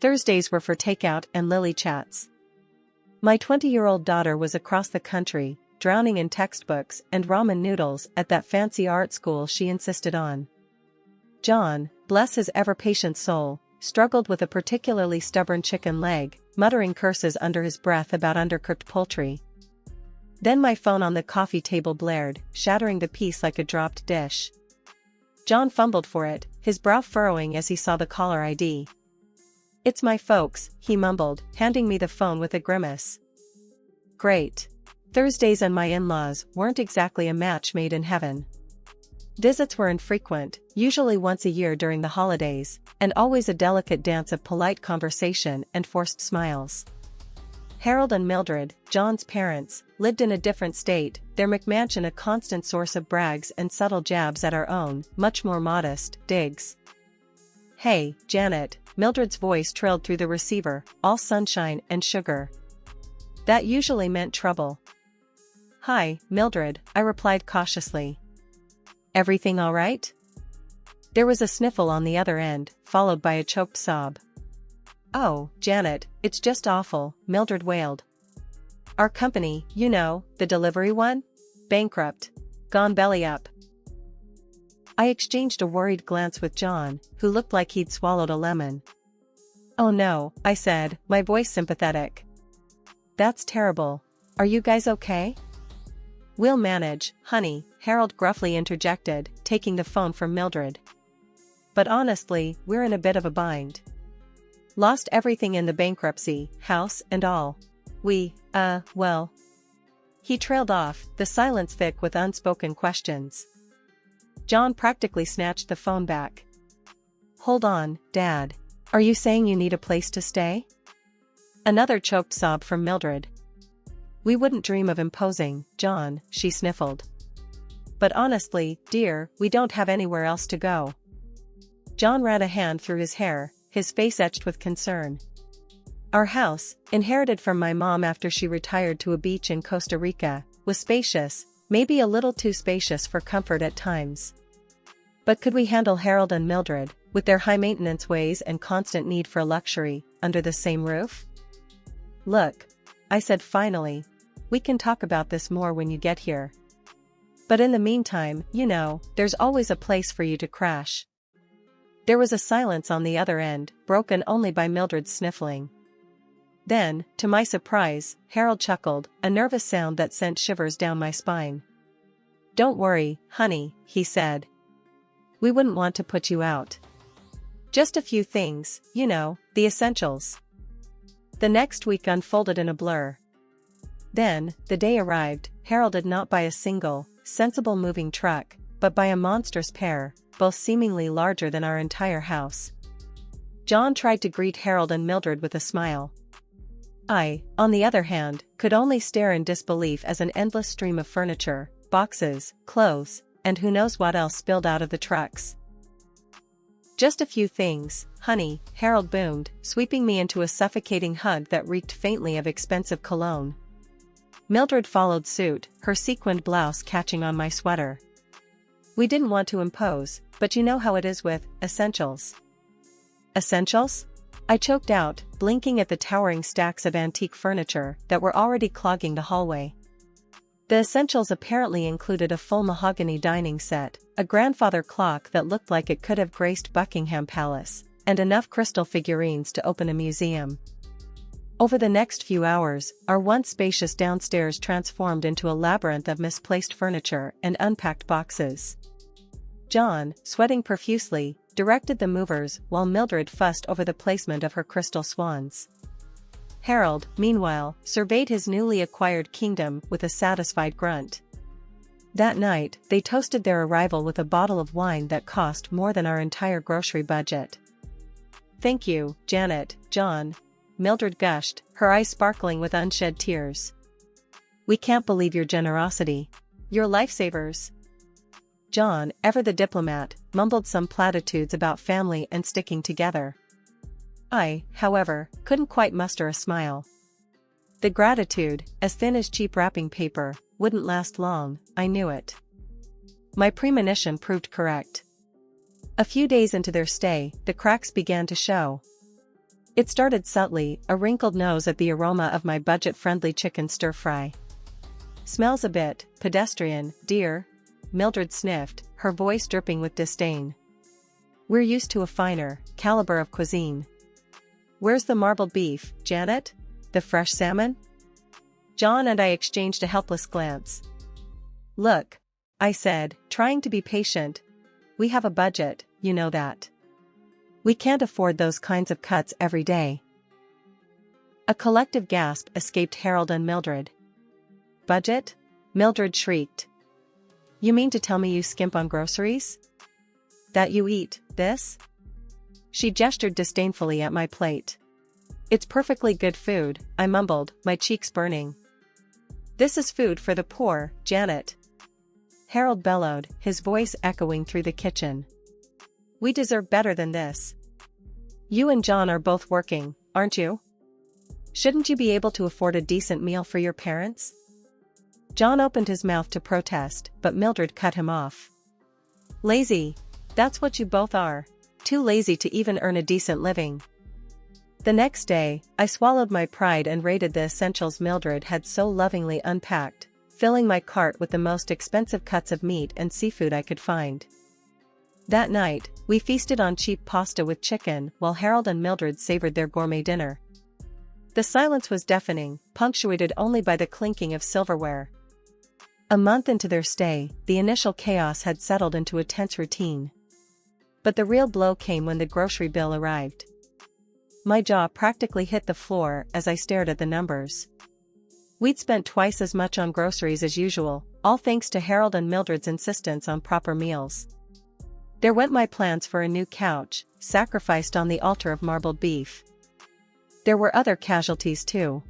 Thursdays were for takeout and lily chats. My 20-year-old daughter was across the country, drowning in textbooks and ramen noodles at that fancy art school she insisted on. John, bless his ever-patient soul, struggled with a particularly stubborn chicken leg, muttering curses under his breath about undercooked poultry. Then my phone on the coffee table blared, shattering the peace like a dropped dish. John fumbled for it, his brow furrowing as he saw the caller ID. "It's my folks," he mumbled, handing me the phone with a grimace. Great. Thursdays and my in-laws weren't exactly a match made in heaven. Visits were infrequent, usually once a year during the holidays, and always a delicate dance of polite conversation and forced smiles. Harold and Mildred, John's parents, lived in a different state, their McMansion a constant source of brags and subtle jabs at our own, much more modest, digs. "Hey, Janet," Mildred's voice trailed through the receiver, all sunshine and sugar. That usually meant trouble. "Hi, Mildred," I replied cautiously. "Everything all right?" There was a sniffle on the other end, followed by a choked sob. "Oh, Janet, it's just awful," Mildred wailed. "Our company, you know, the delivery one? Bankrupt. Gone belly up." I exchanged a worried glance with John, who looked like he'd swallowed a lemon. "Oh no," I said, my voice sympathetic. "That's terrible. Are you guys okay?" "We'll manage, honey," Harold gruffly interjected, taking the phone from Mildred. "But honestly, we're in a bit of a bind. Lost everything in the bankruptcy, house and all. Well." He trailed off, the silence thick with unspoken questions. John practically snatched the phone back. "Hold on, Dad. Are you saying you need a place to stay?" Another choked sob from Mildred. "We wouldn't dream of imposing, John," she sniffled. "But honestly, dear, we don't have anywhere else to go." John ran a hand through his hair, his face etched with concern. "Our house, inherited from my mom after she retired to a beach in Costa Rica, was spacious, maybe a little too spacious for comfort at times. But could we handle Harold and Mildred, with their high-maintenance ways and constant need for luxury, under the same roof? Look," I said finally, "we can talk about this more when you get here. But in the meantime, you know, there's always a place for you to crash." There was a silence on the other end, broken only by Mildred's sniffling. Then, to my surprise, Harold chuckled, a nervous sound that sent shivers down my spine. "Don't worry, honey," he said. "We wouldn't want to put you out. Just a few things, you know, the essentials." The next week unfolded in a blur. Then, the day arrived. Harold did not buy a single, sensible moving truck, but by a monstrous pair, both seemingly larger than our entire house. John tried to greet Harold and Mildred with a smile. I, on the other hand, could only stare in disbelief as an endless stream of furniture, boxes, clothes, and who knows what else spilled out of the trucks. "Just a few things, honey," Harold boomed, sweeping me into a suffocating hug that reeked faintly of expensive cologne. Mildred followed suit, her sequined blouse catching on my sweater. We didn't want to impose, but you know how it is with essentials. "Essentials?" I choked out, blinking at the towering stacks of antique furniture that were already clogging the hallway. The essentials apparently included a full mahogany dining set, a grandfather clock that looked like it could have graced Buckingham Palace, and enough crystal figurines to open a museum. Over the next few hours, our once spacious downstairs transformed into a labyrinth of misplaced furniture and unpacked boxes. John, sweating profusely, directed the movers while Mildred fussed over the placement of her crystal swans. Harold, meanwhile, surveyed his newly acquired kingdom with a satisfied grunt. That night, they toasted their arrival with a bottle of wine that cost more than our entire grocery budget. "Thank you, Janet, John," Mildred gushed, her eyes sparkling with unshed tears. "We can't believe your generosity. You're lifesavers." John, ever the diplomat, mumbled some platitudes about family and sticking together. I, however, couldn't quite muster a smile. The gratitude, as thin as cheap wrapping paper, wouldn't last long, I knew it. My premonition proved correct. A few days into their stay, the cracks began to show. It started subtly, a wrinkled nose at the aroma of my budget-friendly chicken stir-fry. "Smells a bit pedestrian, dear," Mildred sniffed, her voice dripping with disdain. "We're used to a finer caliber of cuisine." "Where's the marbled beef, Janet? The fresh salmon?" John and I exchanged a helpless glance. "Look," I said, trying to be patient. "We have a budget, you know that. We can't afford those kinds of cuts every day." A collective gasp escaped Harold and Mildred. "Budget?" Mildred shrieked. "You mean to tell me you skimp on groceries? That you eat this?" She gestured disdainfully at my plate. "It's perfectly good food," I mumbled, my cheeks burning. "This is food for the poor, Janet," Harold bellowed, his voice echoing through the kitchen. "We deserve better than this. You and John are both working, aren't you? Shouldn't you be able to afford a decent meal for your parents?" John opened his mouth to protest, but Mildred cut him off. "Lazy. That's what you both are. Too lazy to even earn a decent living." The next day, I swallowed my pride and raided the essentials Mildred had so lovingly unpacked, filling my cart with the most expensive cuts of meat and seafood I could find. That night, we feasted on cheap pasta with chicken while Harold and Mildred savored their gourmet dinner. The silence was deafening, punctuated only by the clinking of silverware. A month into their stay, the initial chaos had settled into a tense routine. But the real blow came when the grocery bill arrived. My jaw practically hit the floor as I stared at the numbers. We'd spent twice as much on groceries as usual, all thanks to Harold and Mildred's insistence on proper meals. There went my plans for a new couch, sacrificed on the altar of marbled beef. There were other casualties too.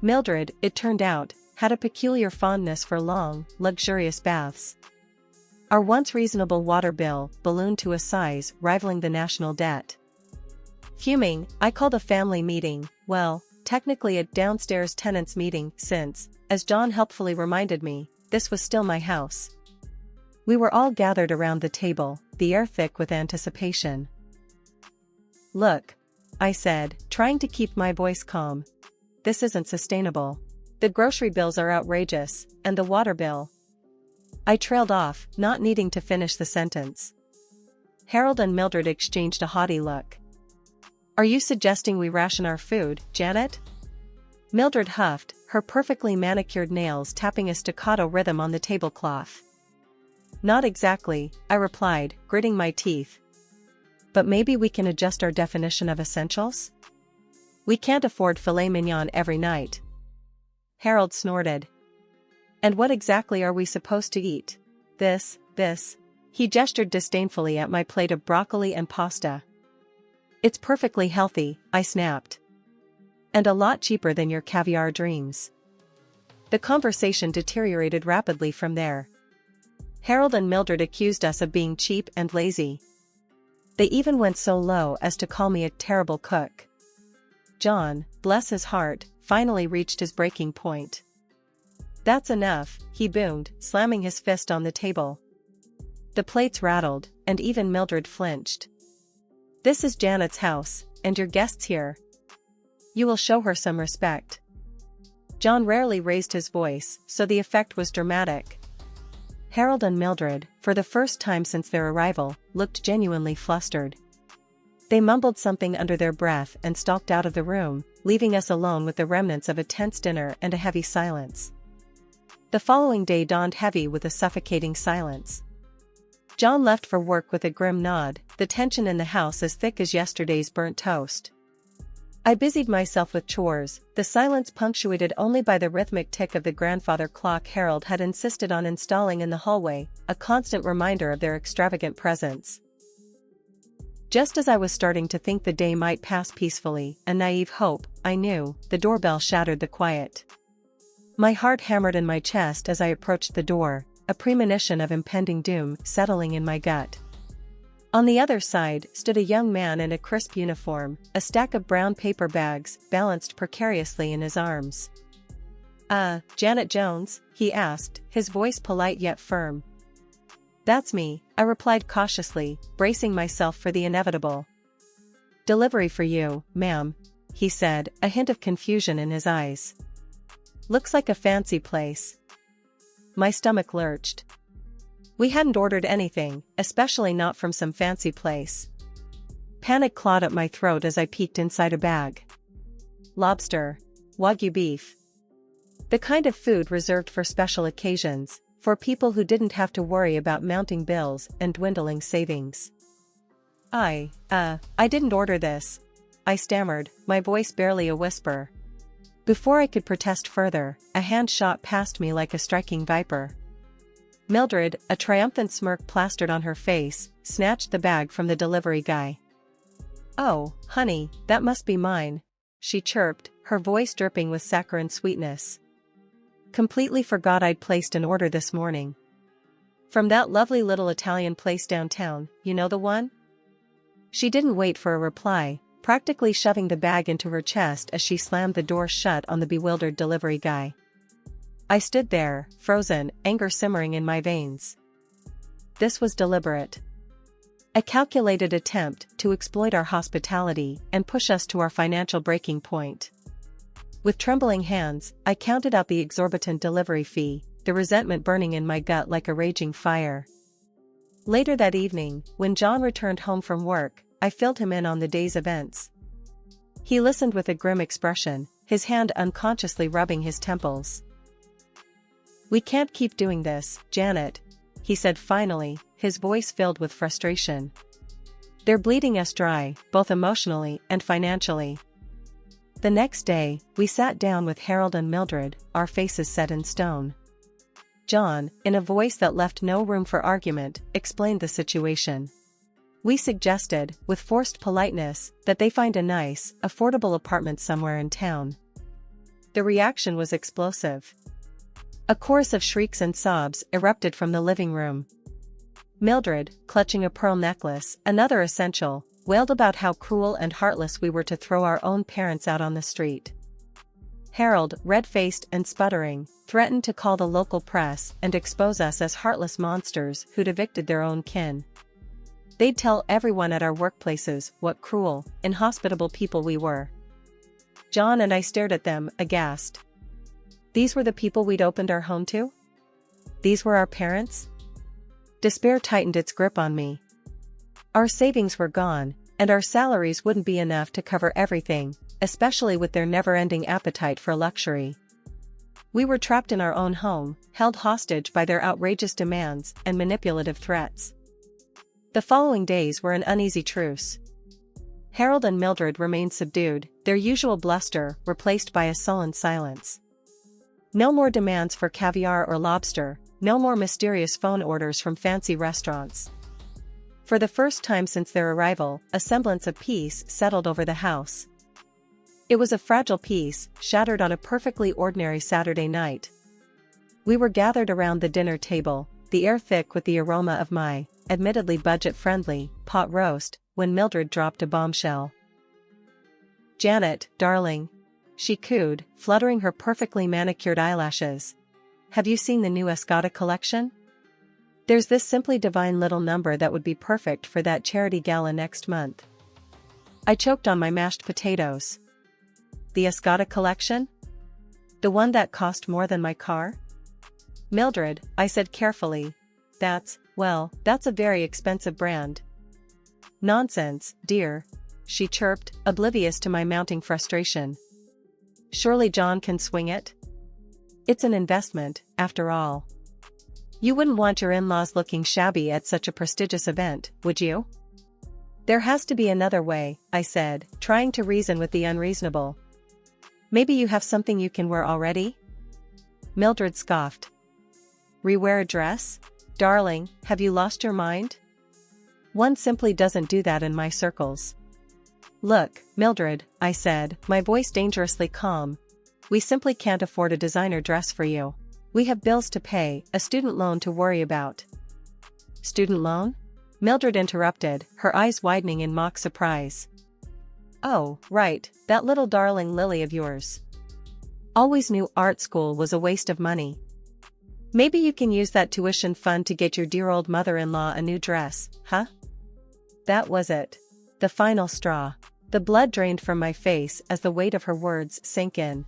Mildred, it turned out, had a peculiar fondness for long, luxurious baths. Our once reasonable water bill ballooned to a size rivaling the national debt. Fuming, I called a family meeting, well, technically a downstairs tenants meeting since, as John helpfully reminded me, this was still my house. We were all gathered around the table, the air thick with anticipation. "Look," I said, trying to keep my voice calm. "This isn't sustainable. The grocery bills are outrageous, and the water bill." I trailed off, not needing to finish the sentence. Harold and Mildred exchanged a haughty look. "Are you suggesting we ration our food, Janet?" Mildred huffed, her perfectly manicured nails tapping a staccato rhythm on the tablecloth. "Not exactly," I replied, gritting my teeth. "But maybe we can adjust our definition of essentials? We can't afford filet mignon every night." Harold snorted. "And what exactly are we supposed to eat? This. He gestured disdainfully at my plate of broccoli and pasta. "It's perfectly healthy," I snapped. "And a lot cheaper than your caviar dreams." The conversation deteriorated rapidly from there. Harold and Mildred accused us of being cheap and lazy. They even went so low as to call me a terrible cook. John, bless his heart, finally reached his breaking point. "That's enough," he boomed, slamming his fist on the table. The plates rattled, and even Mildred flinched. "This is Janet's house, and your guest's here. You will show her some respect." John rarely raised his voice, so the effect was dramatic. Harold and Mildred, for the first time since their arrival, looked genuinely flustered. They mumbled something under their breath and stalked out of the room, leaving us alone with the remnants of a tense dinner and a heavy silence. The following day dawned heavy with a suffocating silence. John left for work with a grim nod, the tension in the house as thick as yesterday's burnt toast. I busied myself with chores, the silence punctuated only by the rhythmic tick of the grandfather clock Harold had insisted on installing in the hallway, a constant reminder of their extravagant presence. Just as I was starting to think the day might pass peacefully, a naive hope, I knew, the doorbell shattered the quiet. My heart hammered in my chest as I approached the door, a premonition of impending doom settling in my gut. On the other side stood a young man in a crisp uniform, a stack of brown paper bags balanced precariously in his arms. Janet Jones?" he asked, his voice polite yet firm. "That's me," I replied cautiously, bracing myself for the inevitable. Delivery for you, ma'am, he said, a hint of confusion in his eyes. Looks like a fancy place. My stomach lurched. We hadn't ordered anything, especially not from some fancy place. Panic clawed at my throat as I peeked inside a bag. Lobster. Wagyu beef. The kind of food reserved for special occasions, for people who didn't have to worry about mounting bills and dwindling savings. I didn't order this, I stammered, my voice barely a whisper. Before I could protest further, a hand shot past me like a striking viper. Mildred, a triumphant smirk plastered on her face, snatched the bag from the delivery guy. "Oh, honey, that must be mine," she chirped, her voice dripping with saccharine sweetness. "Completely forgot I'd placed an order this morning. From that lovely little Italian place downtown, you know the one?" She didn't wait for a reply, practically shoving the bag into her chest as she slammed the door shut on the bewildered delivery guy. I stood there, frozen, anger simmering in my veins. This was deliberate. A calculated attempt to exploit our hospitality and push us to our financial breaking point. With trembling hands, I counted out the exorbitant delivery fee, the resentment burning in my gut like a raging fire. Later that evening, when John returned home from work, I filled him in on the day's events. He listened with a grim expression, his hand unconsciously rubbing his temples. "We can't keep doing this, Janet," he said finally, his voice filled with frustration. "They're bleeding us dry, both emotionally and financially." The next day, we sat down with Harold and Mildred, our faces set in stone. John, in a voice that left no room for argument, explained the situation. We suggested, with forced politeness, that they find a nice, affordable apartment somewhere in town. The reaction was explosive. A chorus of shrieks and sobs erupted from the living room. Mildred, clutching a pearl necklace, another essential, wailed about how cruel and heartless we were to throw our own parents out on the street. Harold, red-faced and sputtering, threatened to call the local press and expose us as heartless monsters who'd evicted their own kin. They'd tell everyone at our workplaces what cruel, inhospitable people we were. John and I stared at them, aghast. These were the people we'd opened our home to? These were our parents? Despair tightened its grip on me. Our savings were gone, and our salaries wouldn't be enough to cover everything, especially with their never-ending appetite for luxury. We were trapped in our own home, held hostage by their outrageous demands and manipulative threats. The following days were an uneasy truce. Harold and Mildred remained subdued, their usual bluster replaced by a sullen silence. No more demands for caviar or lobster, no more mysterious phone orders from fancy restaurants. For the first time since their arrival, a semblance of peace settled over the house. It was a fragile peace, shattered on a perfectly ordinary Saturday night. We were gathered around the dinner table, the air thick with the aroma of my, admittedly budget-friendly, pot roast, when Mildred dropped a bombshell. "Janet, darling," she cooed, fluttering her perfectly manicured eyelashes. "Have you seen the new Escada collection? There's this simply divine little number that would be perfect for that charity gala next month." I choked on my mashed potatoes. "The Escada collection? The one that cost more than my car?" "Mildred," I said carefully, that's a very expensive brand." "Nonsense, dear," she chirped, oblivious to my mounting frustration. "Surely John can swing it? It's an investment, after all. You wouldn't want your in-laws looking shabby at such a prestigious event, would you?" "There has to be another way," I said, trying to reason with the unreasonable. "Maybe you have something you can wear already?" Mildred scoffed. "Rewear a dress? Darling, have you lost your mind? One simply doesn't do that in my circles." "Look, Mildred," I said, my voice dangerously calm. "We simply can't afford a designer dress for you. We have bills to pay, a student loan to worry about." "Student loan?" Mildred interrupted, her eyes widening in mock surprise. "Oh, right, that little darling Lily of yours. Always knew art school was a waste of money. Maybe you can use that tuition fund to get your dear old mother-in-law a new dress, huh?" That was it. The final straw. The blood drained from my face as the weight of her words sank in.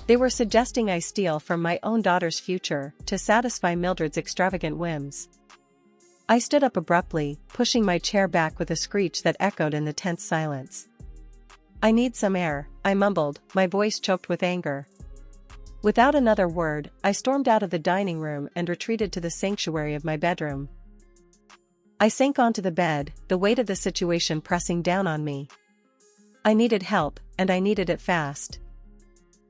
They were suggesting I steal from my own daughter's future to satisfy Mildred's extravagant whims. I stood up abruptly, pushing my chair back with a screech that echoed in the tense silence. "I need some air," I mumbled, my voice choked with anger. Without another word, I stormed out of the dining room and retreated to the sanctuary of my bedroom. I sank onto the bed, the weight of the situation pressing down on me. I needed help, and I needed it fast.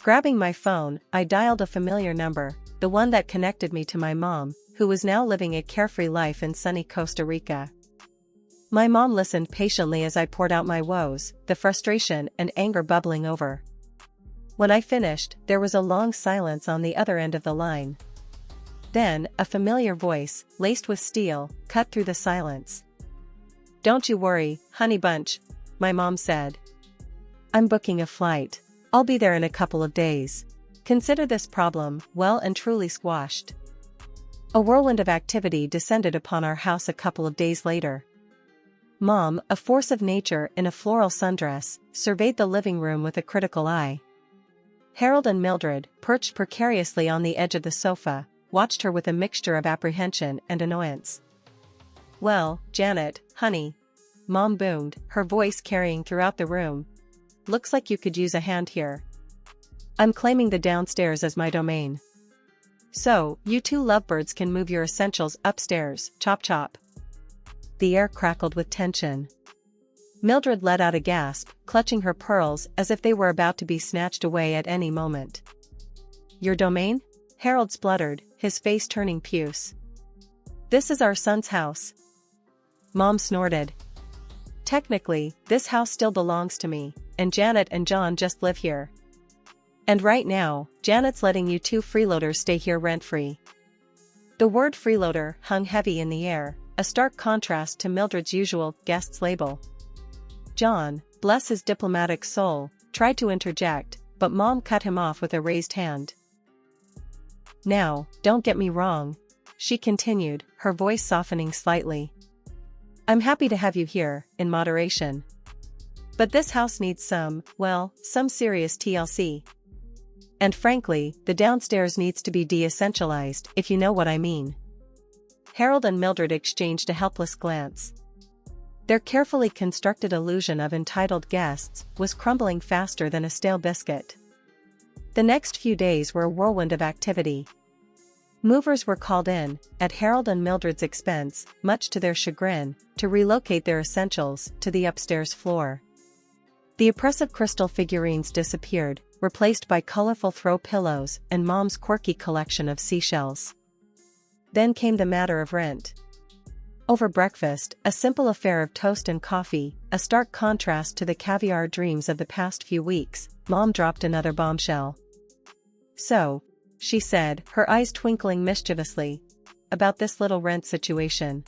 Grabbing my phone, I dialed a familiar number, the one that connected me to my mom, who was now living a carefree life in sunny Costa Rica. My mom listened patiently as I poured out my woes, the frustration and anger bubbling over. When I finished, there was a long silence on the other end of the line. Then, a familiar voice, laced with steel, cut through the silence. "Don't you worry, honey bunch," my mom said. "I'm booking a flight. I'll be there in a couple of days. Consider this problem well and truly squashed." A whirlwind of activity descended upon our house a couple of days later. Mom, a force of nature in a floral sundress, surveyed the living room with a critical eye. Harold and Mildred, perched precariously on the edge of the sofa, watched her with a mixture of apprehension and annoyance. "Well, Janet, honey," Mom boomed, her voice carrying throughout the room. "Looks like you could use a hand here. I'm claiming the downstairs as my domain. So, you two lovebirds can move your essentials upstairs, chop chop." The air crackled with tension. Mildred let out a gasp, clutching her pearls as if they were about to be snatched away at any moment. "Your domain?" Harold spluttered, his face turning puce. "This is our son's house." Mom snorted. "Technically, this house still belongs to me, and Janet and John just live here. And right now, Janet's letting you two freeloaders stay here rent-free." The word freeloader hung heavy in the air, a stark contrast to Mildred's usual guests label. John, bless his diplomatic soul, tried to interject, but Mom cut him off with a raised hand. "Now, don't get me wrong," she continued, her voice softening slightly. "I'm happy to have you here, in moderation. But this house needs some serious TLC. And frankly, the downstairs needs to be de-essentialized, if you know what I mean." Harold and Mildred exchanged a helpless glance. Their carefully constructed illusion of entitled guests was crumbling faster than a stale biscuit. The next few days were a whirlwind of activity. Movers were called in, at Harold and Mildred's expense, much to their chagrin, to relocate their essentials to the upstairs floor. The oppressive crystal figurines disappeared, replaced by colorful throw pillows and Mom's quirky collection of seashells. Then came the matter of rent. Over breakfast, a simple affair of toast and coffee, a stark contrast to the caviar dreams of the past few weeks, Mom dropped another bombshell. "So," she said, her eyes twinkling mischievously, "about this little rent situation."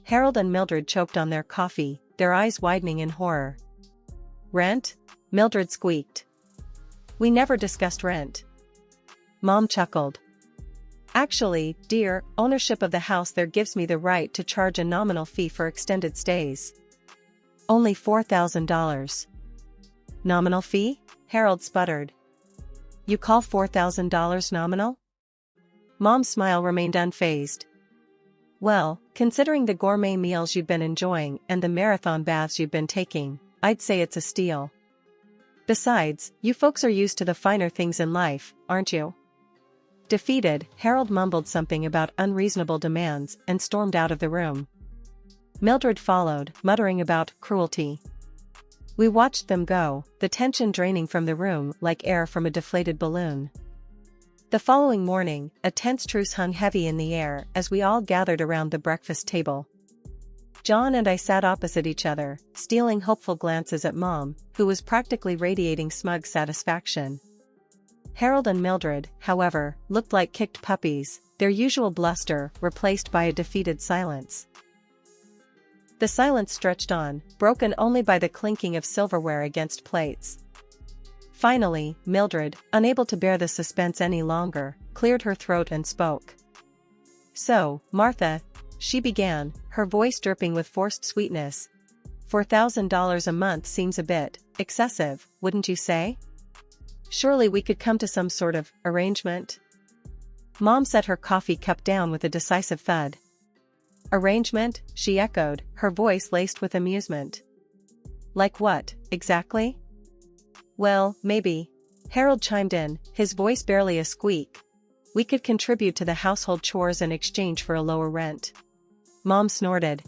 Harold and Mildred choked on their coffee, their eyes widening in horror. "Rent?" Mildred squeaked. "We never discussed rent." Mom chuckled. "Actually, dear, ownership of the house there gives me the right to charge a nominal fee for extended stays. Only $4,000. "Nominal fee?" Harold sputtered. "You call $4,000 nominal?" Mom's smile remained unfazed. "Well, considering the gourmet meals you've been enjoying and the marathon baths you've been taking, I'd say it's a steal. Besides, you folks are used to the finer things in life, aren't you?" Defeated, Harold mumbled something about unreasonable demands and stormed out of the room. Mildred followed, muttering about cruelty. We watched them go, the tension draining from the room like air from a deflated balloon. The following morning, a tense truce hung heavy in the air as we all gathered around the breakfast table. John and I sat opposite each other, stealing hopeful glances at Mom, who was practically radiating smug satisfaction. Harold and Mildred, however, looked like kicked puppies, their usual bluster replaced by a defeated silence. The silence stretched on, broken only by the clinking of silverware against plates. Finally, Mildred, unable to bear the suspense any longer, cleared her throat and spoke. "So, Martha," she began, her voice dripping with forced sweetness, $4,000 a month seems a bit excessive, wouldn't you say? Surely we could come to some sort of arrangement? Mom set her coffee cup down with a decisive thud. Arrangement, she echoed, her voice laced with amusement. Like what, exactly? Well, maybe. Harold chimed in, his voice barely a squeak. We could contribute to the household chores in exchange for a lower rent. Mom snorted.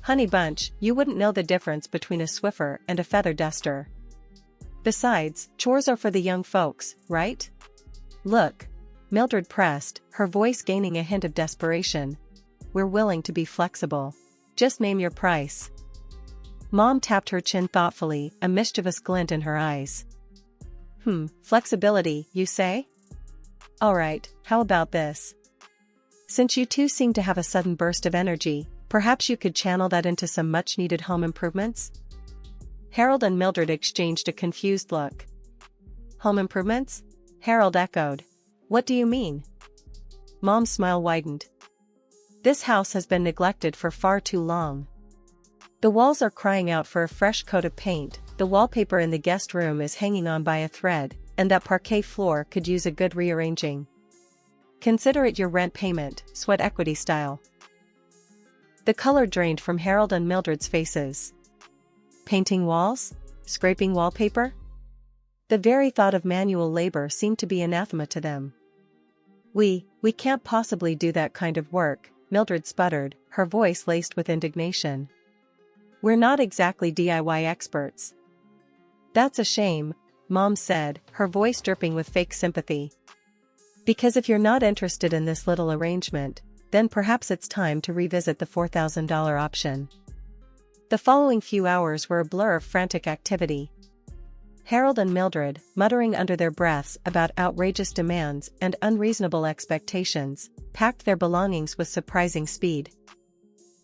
Honey bunch, you wouldn't know the difference between a Swiffer and a feather duster. Besides, chores are for the young folks, right? Look. Mildred pressed, her voice gaining a hint of desperation. We're willing to be flexible. Just name your price. Mom tapped her chin thoughtfully, a mischievous glint in her eyes. Flexibility, you say? Alright, how about this? Since you two seem to have a sudden burst of energy, perhaps you could channel that into some much-needed home improvements? Harold and Mildred exchanged a confused look. Home improvements? Harold echoed. What do you mean? Mom's smile widened. This house has been neglected for far too long. The walls are crying out for a fresh coat of paint, the wallpaper in the guest room is hanging on by a thread, and that parquet floor could use a good rearranging. Consider it your rent payment, sweat equity style. The color drained from Harold and Mildred's faces. Painting walls? Scraping wallpaper? The very thought of manual labor seemed to be anathema to them. We can't possibly do that kind of work, Mildred sputtered, her voice laced with indignation. We're not exactly DIY experts. That's a shame, Mom said, her voice dripping with fake sympathy. Because if you're not interested in this little arrangement, then perhaps it's time to revisit the $4,000 option. The following few hours were a blur of frantic activity. Harold and Mildred, muttering under their breaths about outrageous demands and unreasonable expectations, packed their belongings with surprising speed.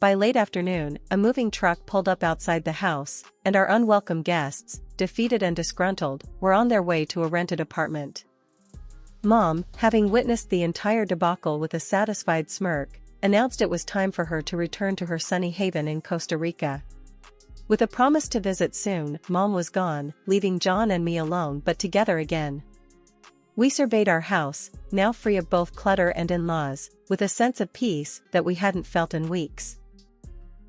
By late afternoon, a moving truck pulled up outside the house, and our unwelcome guests, defeated and disgruntled, were on their way to a rented apartment. Mom, having witnessed the entire debacle with a satisfied smirk, announced it was time for her to return to her sunny haven in Costa Rica. With a promise to visit soon, Mom was gone, leaving John and me alone but together again. We surveyed our house, now free of both clutter and in-laws, with a sense of peace that we hadn't felt in weeks.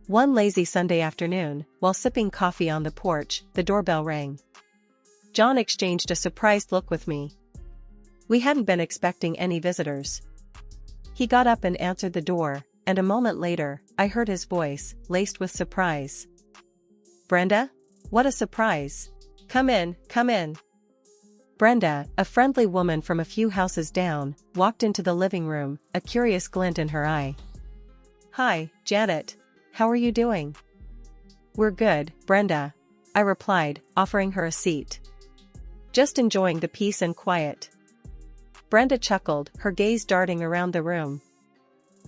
One lazy Sunday afternoon, while sipping coffee on the porch, the doorbell rang. John exchanged a surprised look with me. We hadn't been expecting any visitors. He got up and answered the door, and a moment later, I heard his voice, laced with surprise. Brenda? What a surprise! Come in, come in. Brenda, a friendly woman from a few houses down, walked into the living room, a curious glint in her eye. Hi, Janet. How are you doing? We're good, Brenda, I replied, offering her a seat. Just enjoying the peace and quiet. Brenda chuckled, her gaze darting around the room.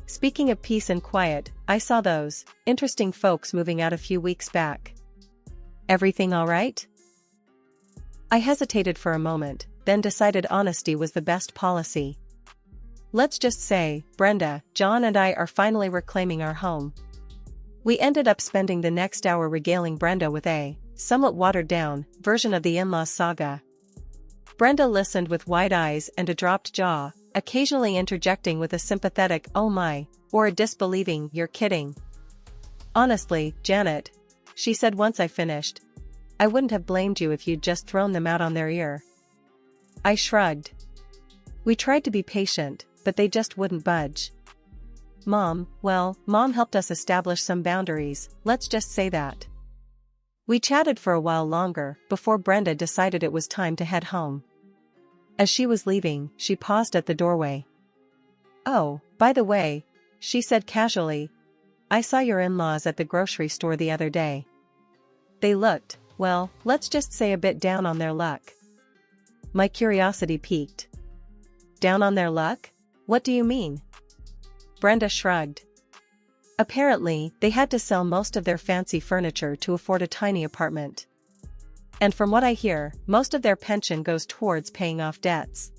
Speaking of peace and quiet, I saw those interesting folks moving out a few weeks back. Everything all right? I hesitated for a moment, then decided honesty was the best policy. Let's just say, Brenda, John and I are finally reclaiming our home. We ended up spending the next hour regaling Brenda with a somewhat watered-down version of the in-law saga. Brenda listened with wide eyes and a dropped jaw, occasionally interjecting with a sympathetic "oh my," or a disbelieving "you're kidding." Honestly, Janet, she said once I finished, I wouldn't have blamed you if you'd just thrown them out on their ear. I shrugged. We tried to be patient, but they just wouldn't budge. Mom helped us establish some boundaries, let's just say that. We chatted for a while longer, before Brenda decided it was time to head home. As she was leaving, she paused at the doorway. Oh, by the way, she said casually, I saw your in-laws at the grocery store the other day. They looked, well, let's just say a bit down on their luck. My curiosity piqued. Down on their luck? What do you mean? Brenda shrugged. Apparently, they had to sell most of their fancy furniture to afford a tiny apartment. And from what I hear, most of their pension goes towards paying off debts.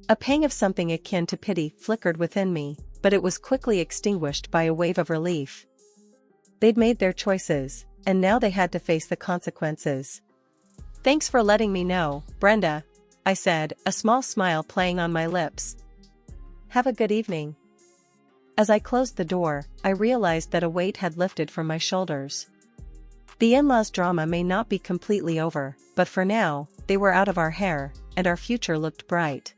A pang of something akin to pity flickered within me, but it was quickly extinguished by a wave of relief. They'd made their choices, and now they had to face the consequences. "Thanks for letting me know, Brenda," I said, a small smile playing on my lips. "Have a good evening." As I closed the door, I realized that a weight had lifted from my shoulders. The in-laws drama may not be completely over, but for now, they were out of our hair, and our future looked bright.